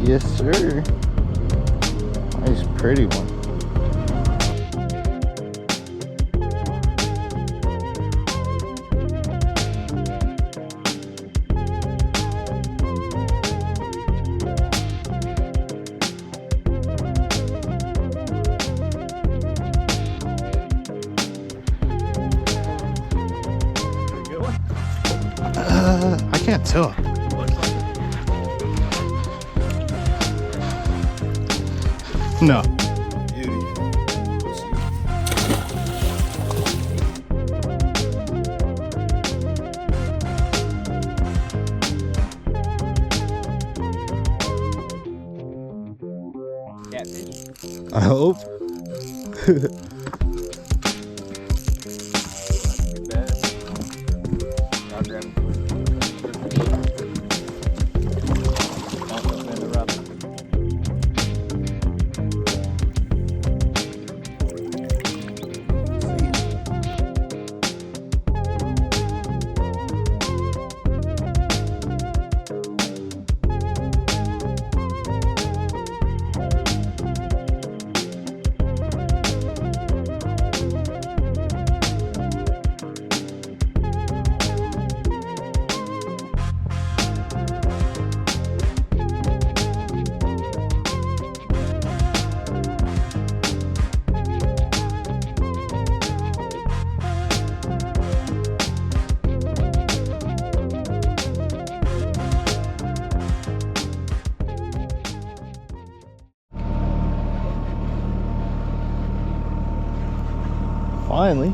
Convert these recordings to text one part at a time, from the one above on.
Yes, sir. Nice, pretty one. I can't tell. No. I hope. Finally.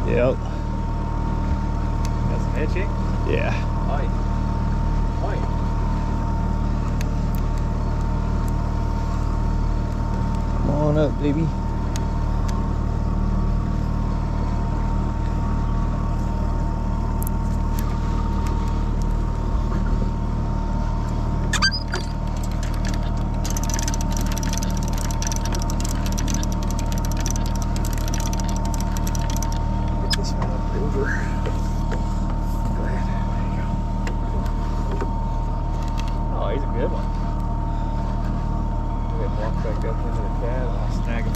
Yep. That's an itchy? Yeah. Hi. Hi. Come on up, baby. Oh, he's a good one. I'm gonna walk back up into the cab and I'll snag him.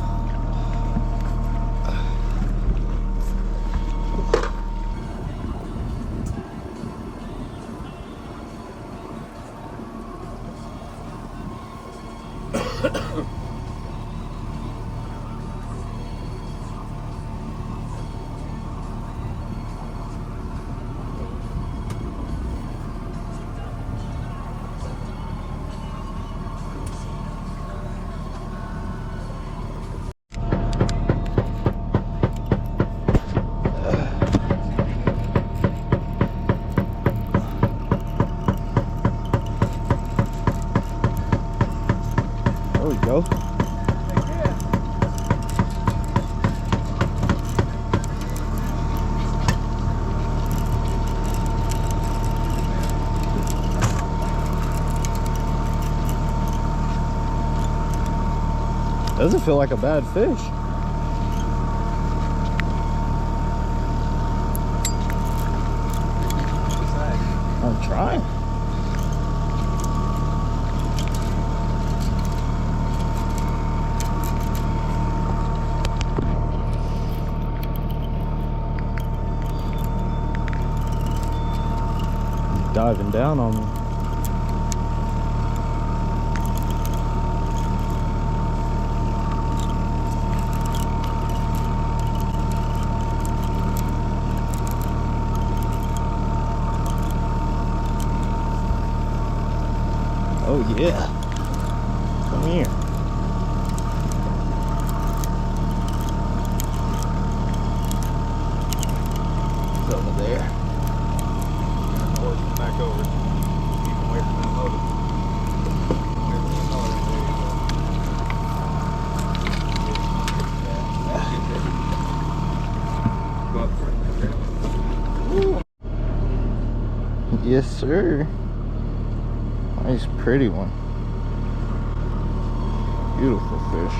There we go. Doesn't feel like a bad fish. I'm trying. Diving down on me. Oh yeah. Come here. It's over there. Back over. Keep away from that motor. Away from the motor. There you go. Go up for it. Yes, sir. Nice, pretty one. Beautiful fish.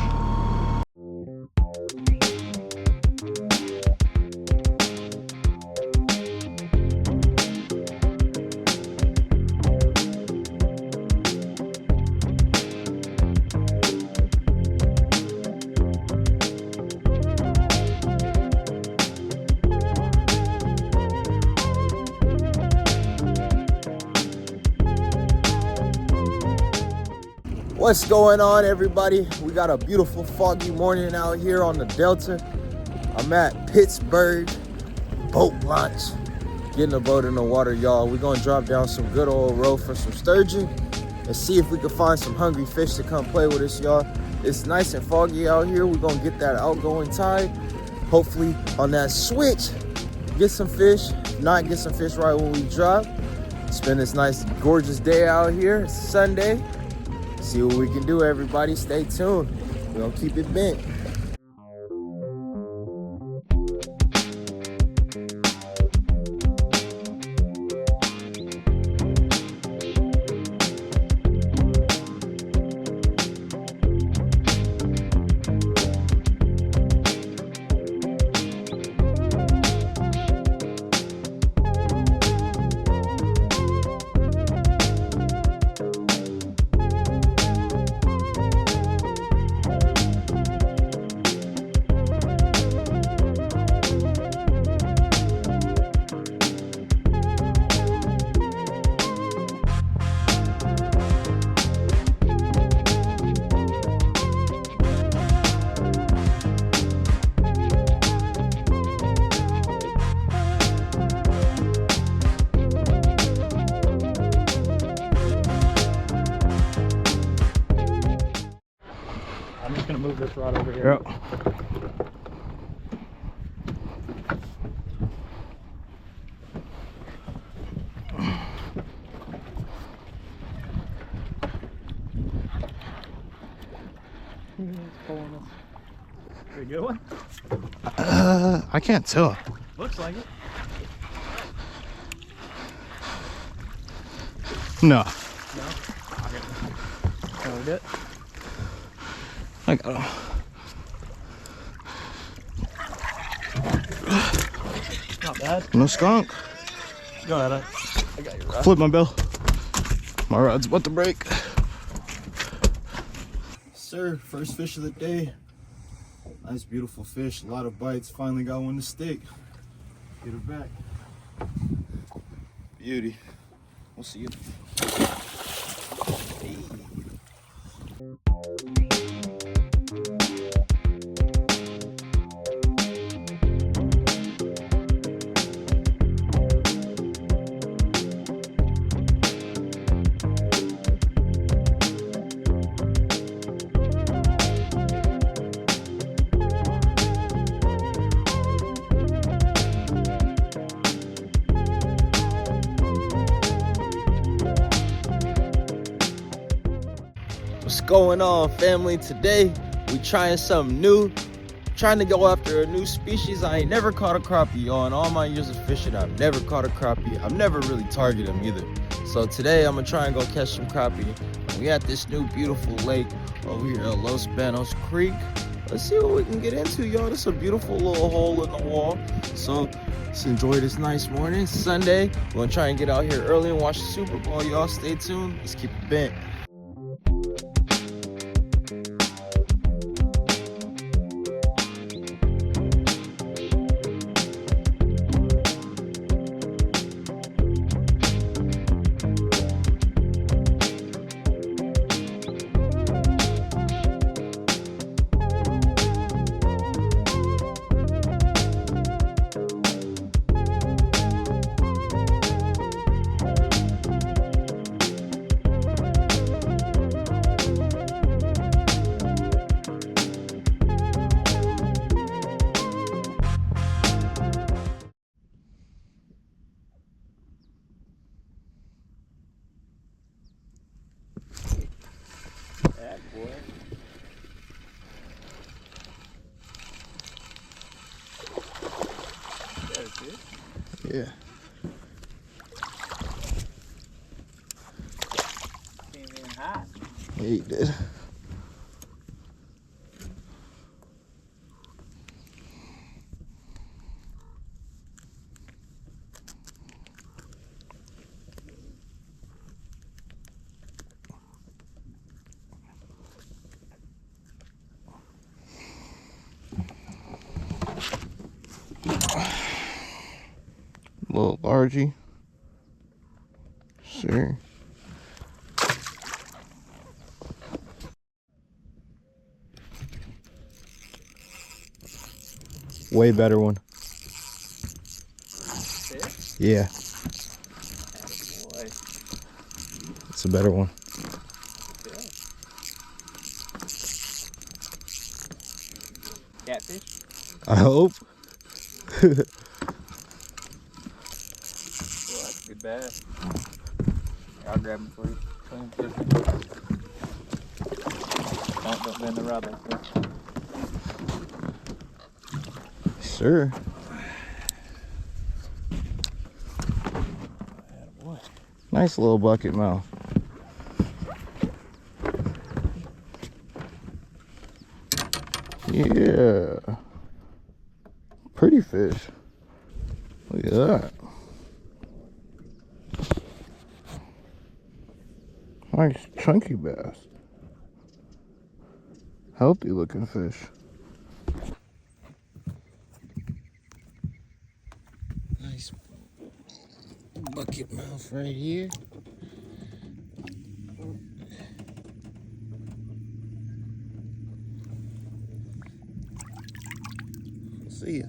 What's going on, everybody? We got a beautiful foggy morning out here on the Delta. I'm at Pittsburgh boat launch, getting a boat in the water, y'all. We're gonna drop down some good old roe for some sturgeon and see if we can find some hungry fish to come play with us, y'all. It's nice and foggy out here. We're gonna get that outgoing tide. Hopefully on that switch, get some fish. If not, get some fish right when we drop. Spend this nice, gorgeous day out here. It's Sunday. See what we can do, everybody. Stay tuned. We're gonna keep it bent. I'm just gonna move this rod over here. Yep. Is it a good one? I can't tell. Looks like it. No. No? Okay. That we good? I got him. Not bad. No skunk. Go ahead. I got your rod. Flip my bill. My rod's about to break. Sir, first fish of the day. Nice, beautiful fish. A lot of bites. Finally got one to stick. Get her back. Beauty. We'll see you. Hey. What's going on, family? Today we trying something new, trying to go after a new species. I ain't never caught a crappie, y'all. In all my years of fishing, I've never caught a crappie. I've never really targeted them either. So today I'm gonna try and go catch some crappie. We at this new beautiful lake over here at Los Banos Creek. Let's see what we can get into, y'all. This is a beautiful little hole in the wall. So let's enjoy this nice morning. It's Sunday. We're gonna try and get out here early and watch the Super Bowl, y'all. Stay tuned. Let's keep it bent. That boy. That's it. Yeah. Came in hot. Yeah, he did. Little largy. Sure. Way better one. Fish? Yeah, Boy. it's a better one. Catfish? I hope. Oh, that's a good bass. I'll grab him for you. Don't bend the rod like that. Sure. Boy. Nice little bucket mouth. Yeah. Pretty fish. Look at that. Nice chunky bass. Healthy looking fish. Nice bucket mouth right here. See ya.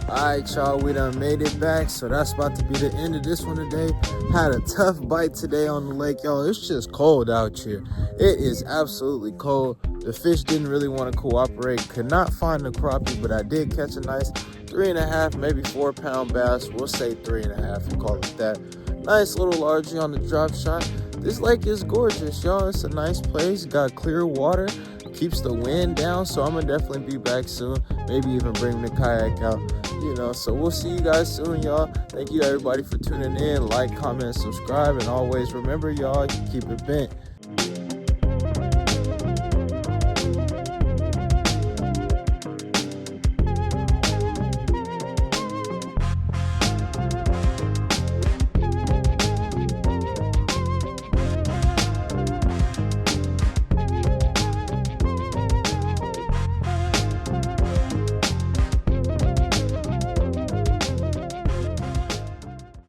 Alright, y'all, we done made it back, so that's about to be the end of this one today. Had a tough bite today on the lake, y'all. It's just cold out here. It is absolutely cold. The fish didn't really want to cooperate. Could not find the crappie, but I did catch a nice 3.5, maybe 4 pound bass. We'll say 3.5 and call it that. Nice little largie on the drop shot. This lake is gorgeous, y'all. It's a nice place. Got clear water. Keeps the wind down, so I'm gonna definitely be back soon. Maybe even bring the kayak out, you know. So we'll see you guys soon, y'all. Thank you everybody for tuning in. Like, comment, subscribe, and always remember, y'all, keep it bent.